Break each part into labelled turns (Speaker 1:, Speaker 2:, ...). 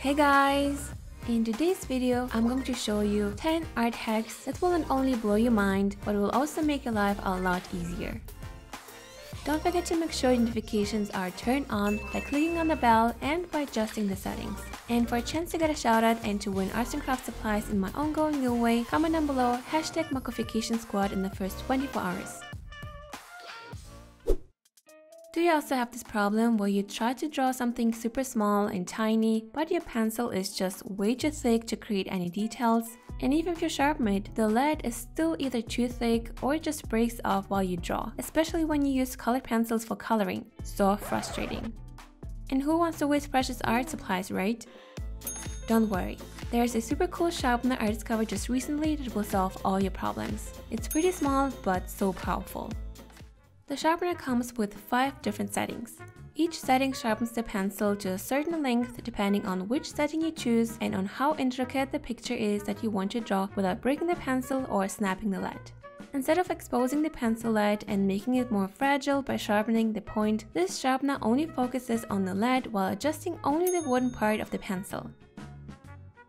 Speaker 1: Hey guys! In today's video, I'm going to show you 10 art hacks that will not only blow your mind, but will also make your life a lot easier. Don't forget to make sure notifications are turned on by clicking on the bell and by adjusting the settings. And for a chance to get a shoutout and to win arts and craft supplies in my ongoing giveaway, comment down below #MAKOFICATIONSQUAD in the first 24 hours. Do you also have this problem where you try to draw something super small and tiny, but your pencil is just way too thick to create any details? And even if you sharpen it, the lead is still either too thick or it just breaks off while you draw, especially when you use colored pencils for coloring. So frustrating. And who wants to waste precious art supplies, right? Don't worry. There's a super cool sharpener I discovered just recently that will solve all your problems. It's pretty small but so powerful. The sharpener comes with 5 different settings. Each setting sharpens the pencil to a certain length depending on which setting you choose and on how intricate the picture is that you want to draw without breaking the pencil or snapping the lead. Instead of exposing the pencil lead and making it more fragile by sharpening the point, this sharpener only focuses on the lead while adjusting only the wooden part of the pencil.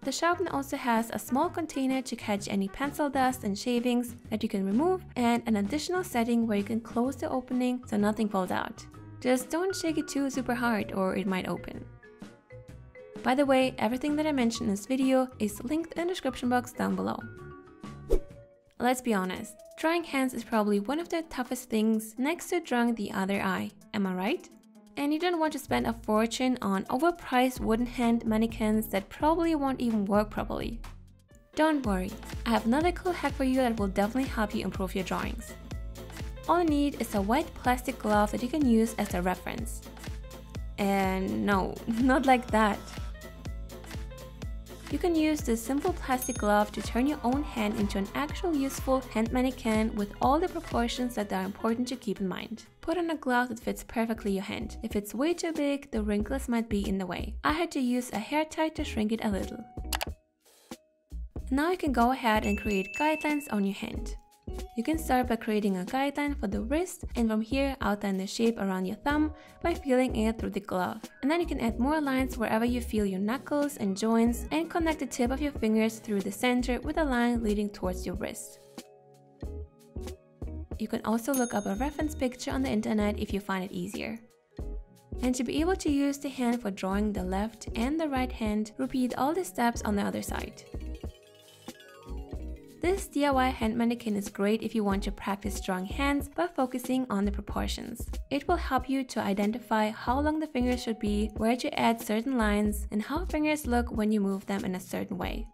Speaker 1: The sharpener also has a small container to catch any pencil dust and shavings that you can remove, and an additional setting where you can close the opening so nothing falls out. Just don't shake it too super hard or it might open. By the way, everything that I mentioned in this video is linked in the description box down below. Let's be honest, drawing hands is probably one of the toughest things next to drawing the other eye, am I right? And you don't want to spend a fortune on overpriced wooden hand mannequins that probably won't even work properly. Don't worry, I have another cool hack for you that will definitely help you improve your drawings. All you need is a white plastic glove that you can use as a reference. And no, not like that. You can use this simple plastic glove to turn your own hand into an actual useful hand mannequin with all the proportions that are important to keep in mind. Put on a glove that fits perfectly your hand. If it's way too big, the wrinkles might be in the way. I had to use a hair tie to shrink it a little. Now you can go ahead and create guidelines on your hand. You can start by creating a guideline for the wrist and from here outline the shape around your thumb by feeling it through the glove. And then you can add more lines wherever you feel your knuckles and joints and connect the tip of your fingers through the center with a line leading towards your wrist. You can also look up a reference picture on the internet if you find it easier. And to be able to use the hand for drawing the left and the right hand, repeat all the steps on the other side. This DIY hand mannequin is great if you want to practice drawing hands by focusing on the proportions. It will help you to identify how long the fingers should be, where to add certain lines, and how fingers look when you move them in a certain way.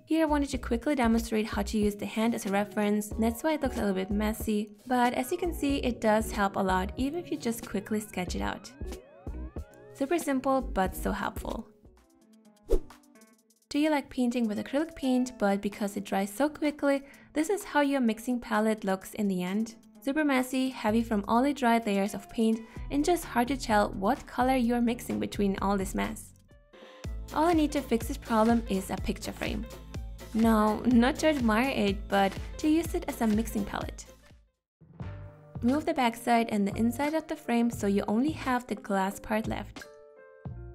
Speaker 1: Here I wanted to quickly demonstrate how to use the hand as a reference, and that's why it looks a little bit messy, but as you can see it does help a lot even if you just quickly sketch it out. Super simple but so helpful. Do you like painting with acrylic paint, but because it dries so quickly, this is how your mixing palette looks in the end? Super messy, heavy from all the dried layers of paint, and just hard to tell what color you are mixing between all this mess. All I need to fix this problem is a picture frame. No, not to admire it, but to use it as a mixing palette. Remove the backside and the inside of the frame so you only have the glass part left.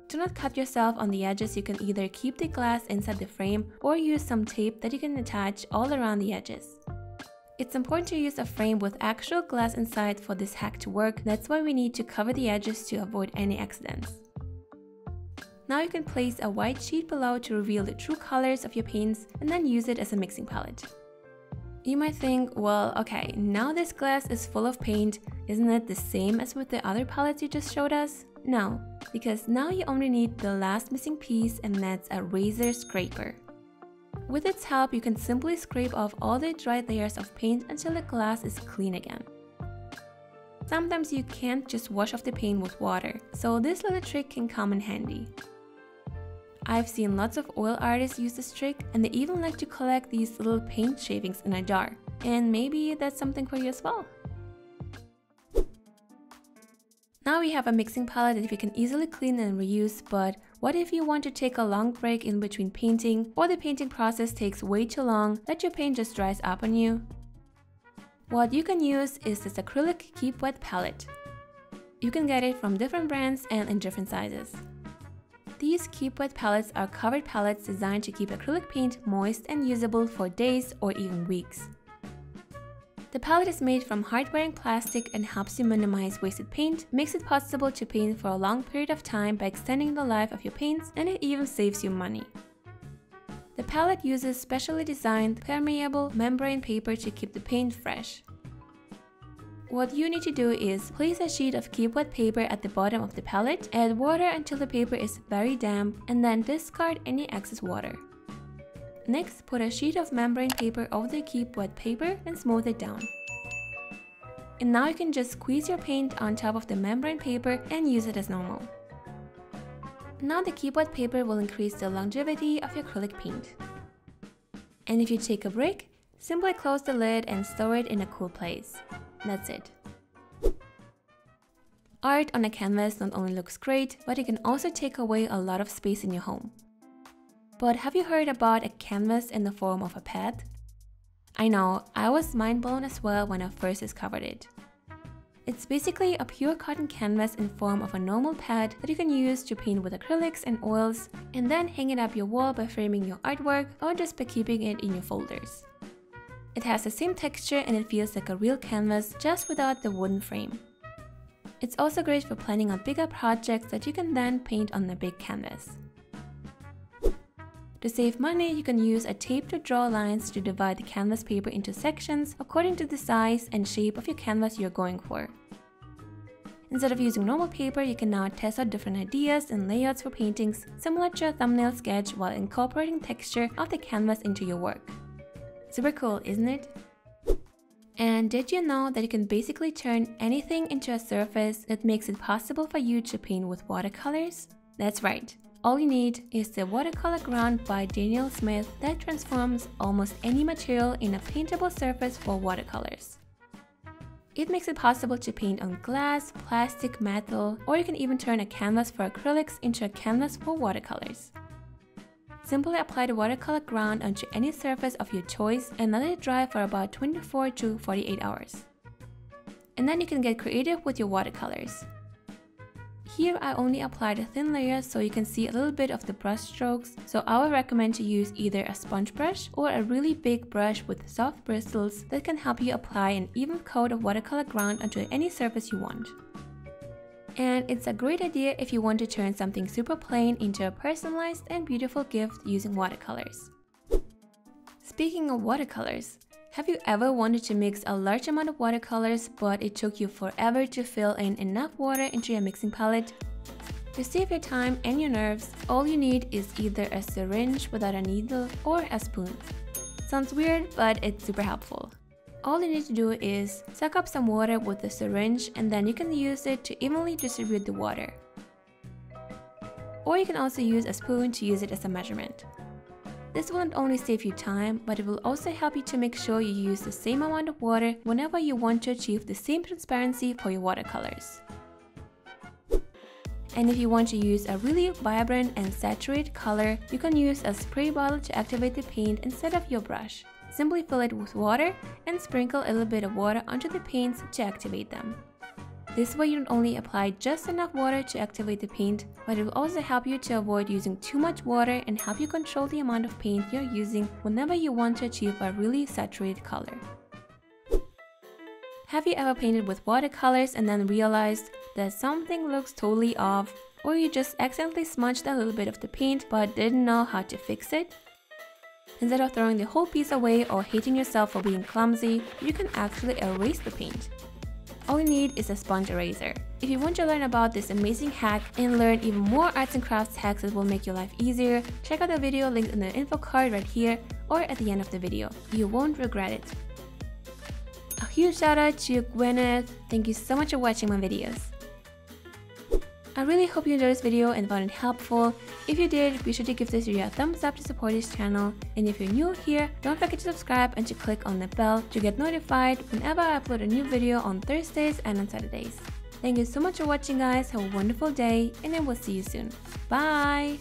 Speaker 1: Do not cut yourself on the edges. You can either keep the glass inside the frame or use some tape that you can attach all around the edges. It's important to use a frame with actual glass inside for this hack to work. That's why we need to cover the edges to avoid any accidents. Now you can place a white sheet below to reveal the true colors of your paints and then use it as a mixing palette. You might think, well, okay, now this glass is full of paint, isn't it the same as with the other palettes you just showed us? No, because now you only need the last missing piece, and that's a Razer Scraper. With its help, you can simply scrape off all the dried layers of paint until the glass is clean again. Sometimes you can't just wash off the paint with water, so this little trick can come in handy. I've seen lots of oil artists use this trick, and they even like to collect these little paint shavings in a jar. And maybe that's something for you as well. Now we have a mixing palette that we can easily clean and reuse, but what if you want to take a long break in between painting, or the painting process takes way too long that your paint just dries up on you? What you can use is this acrylic Keep Wet palette. You can get it from different brands and in different sizes. These Keep Wet palettes are covered palettes designed to keep acrylic paint moist and usable for days or even weeks. The palette is made from hard-wearing plastic and helps you minimize wasted paint, makes it possible to paint for a long period of time by extending the life of your paints, and it even saves you money. The palette uses specially designed permeable membrane paper to keep the paint fresh. What you need to do is place a sheet of Keep Wet paper at the bottom of the palette, add water until the paper is very damp, and then discard any excess water. Next, put a sheet of membrane paper over the Keep Wet paper and smooth it down. And now you can just squeeze your paint on top of the membrane paper and use it as normal. Now the Keep Wet paper will increase the longevity of your acrylic paint. And if you take a break, simply close the lid and store it in a cool place. That's it. Art on a canvas not only looks great, but it can also take away a lot of space in your home. But have you heard about a canvas in the form of a pad? I know, I was mind blown as well when I first discovered it. It's basically a pure cotton canvas in form of a normal pad that you can use to paint with acrylics and oils, and then hang it up your wall by framing your artwork or just by keeping it in your folders. It has the same texture and it feels like a real canvas, just without the wooden frame. It's also great for planning on bigger projects that you can then paint on the big canvas. To save money, you can use a tape to draw lines to divide the canvas paper into sections according to the size and shape of your canvas you're going for. Instead of using normal paper, you can now test out different ideas and layouts for paintings similar to a thumbnail sketch while incorporating texture of the canvas into your work. Super cool, isn't it? And did you know that you can basically turn anything into a surface that makes it possible for you to paint with watercolors? That's right. All you need is the Watercolor ground by Daniel Smith that transforms almost any material in a paintable surface for watercolors. It makes it possible to paint on glass, plastic, metal, or you can even turn a canvas for acrylics into a canvas for watercolors. Simply apply the watercolor ground onto any surface of your choice and let it dry for about 24 to 48 hours. And then you can get creative with your watercolors. Here I only applied a thin layer so you can see a little bit of the brush strokes, so I would recommend to use either a sponge brush or a really big brush with soft bristles that can help you apply an even coat of watercolor ground onto any surface you want. And it's a great idea if you want to turn something super plain into a personalized and beautiful gift using watercolors. Speaking of watercolors, have you ever wanted to mix a large amount of watercolors but it took you forever to fill in enough water into your mixing palette? To save your time and your nerves, all you need is either a syringe without a needle or a spoon. Sounds weird, but it's super helpful. All you need to do is suck up some water with the syringe and then you can use it to evenly distribute the water. Or you can also use a spoon to use it as a measurement. This will not only save you time, but it will also help you to make sure you use the same amount of water whenever you want to achieve the same transparency for your watercolors. And if you want to use a really vibrant and saturated color, you can use a spray bottle to activate the paint instead of your brush. Simply fill it with water and sprinkle a little bit of water onto the paints to activate them. This way you not only apply just enough water to activate the paint, but it will also help you to avoid using too much water and help you control the amount of paint you're using whenever you want to achieve a really saturated color. Have you ever painted with watercolors and then realized that something looks totally off, or you just accidentally smudged a little bit of the paint but didn't know how to fix it? Instead of throwing the whole piece away or hating yourself for being clumsy, you can actually erase the paint. All you need is a sponge eraser. If you want to learn about this amazing hack and learn even more arts and crafts hacks that will make your life easier, check out the video linked in the info card right here or at the end of the video. You won't regret it. A huge shout out to Gwyneth. Thank you so much for watching my videos. I really hope you enjoyed this video and found it helpful. If you did, be sure to give this video a thumbs up to support this channel. And if you're new here, don't forget to subscribe and to click on the bell to get notified whenever I upload a new video on Thursdays and on Saturdays. Thank you so much for watching guys, have a wonderful day and I will see you soon. Bye!